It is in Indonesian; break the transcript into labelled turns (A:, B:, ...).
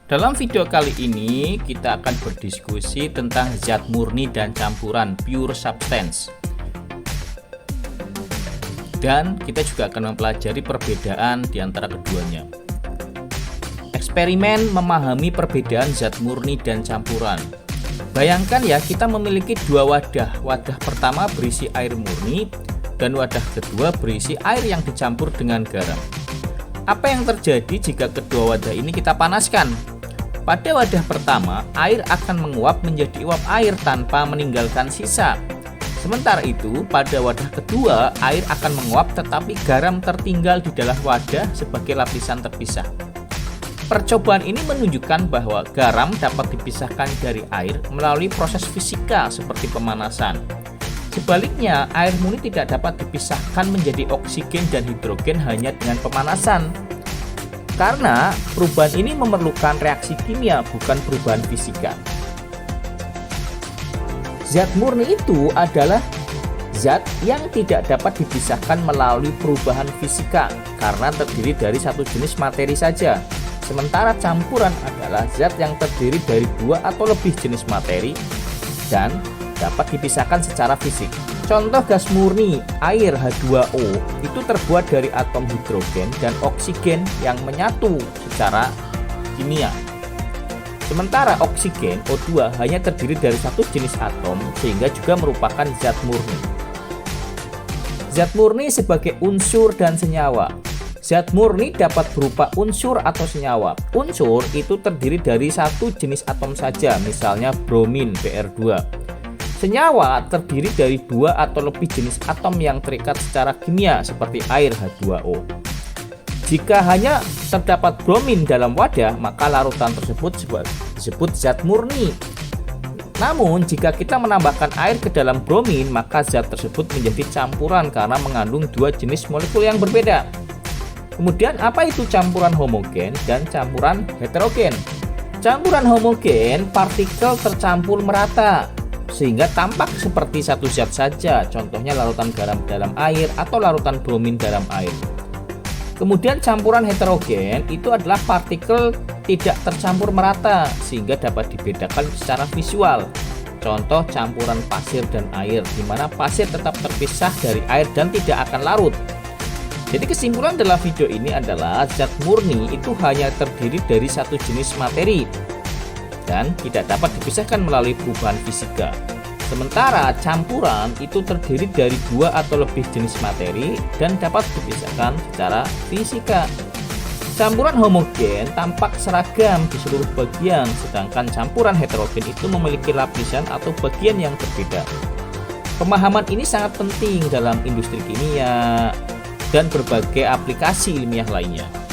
A: Dalam video kali ini kita akan berdiskusi tentang zat murni dan campuran pure substance. Dan kita juga akan mempelajari perbedaan di antara keduanya. Eksperimen memahami perbedaan zat murni dan campuran. Bayangkan ya, kita memiliki dua wadah. Wadah pertama berisi air murni dan wadah kedua berisi air yang dicampur dengan garam. Apa yang terjadi jika kedua wadah ini kita panaskan? Pada wadah pertama, air akan menguap menjadi uap air tanpa meninggalkan sisa. Sementara itu, pada wadah kedua, air akan menguap tetapi garam tertinggal di dalam wadah sebagai lapisan terpisah. Percobaan ini menunjukkan bahwa garam dapat dipisahkan dari air melalui proses fisika seperti pemanasan. Sebaliknya, air murni tidak dapat dipisahkan menjadi oksigen dan hidrogen hanya dengan pemanasan. Karena perubahan ini memerlukan reaksi kimia, bukan perubahan fisika. Zat murni itu adalah zat yang tidak dapat dipisahkan melalui perubahan fisika karena terdiri dari satu jenis materi saja. Sementara campuran adalah zat yang terdiri dari dua atau lebih jenis materi dan dapat dipisahkan secara fisik. Contoh gas murni, air H2O, itu terbuat dari atom hidrogen dan oksigen yang menyatu secara kimia. Sementara oksigen O2 hanya terdiri dari satu jenis atom sehingga juga merupakan zat murni. Zat murni sebagai unsur dan senyawa. Zat murni dapat berupa unsur atau senyawa. Unsur itu terdiri dari satu jenis atom saja, misalnya bromin Br2. Senyawa terdiri dari dua atau lebih jenis atom yang terikat secara kimia seperti air H2O. Jika hanya terdapat bromin dalam wadah, maka larutan tersebut disebut zat murni. Namun, jika kita menambahkan air ke dalam bromin, maka zat tersebut menjadi campuran karena mengandung dua jenis molekul yang berbeda. Kemudian, apa itu campuran homogen dan campuran heterogen? Campuran homogen, partikel tercampur merata sehingga tampak seperti satu zat saja, contohnya larutan garam dalam air atau larutan bromin dalam air. Kemudian campuran heterogen itu adalah partikel tidak tercampur merata sehingga dapat dibedakan secara visual. Contoh campuran pasir dan air, di mana pasir tetap terpisah dari air dan tidak akan larut. Jadi kesimpulan dalam video ini adalah zat murni itu hanya terdiri dari satu jenis materi dan tidak dapat dipisahkan melalui perubahan fisika. Sementara campuran itu terdiri dari dua atau lebih jenis materi dan dapat dipisahkan secara fisika. Campuran homogen tampak seragam di seluruh bagian, sedangkan campuran heterogen itu memiliki lapisan atau bagian yang berbeda. Pemahaman ini sangat penting dalam industri kimia dan berbagai aplikasi ilmiah lainnya.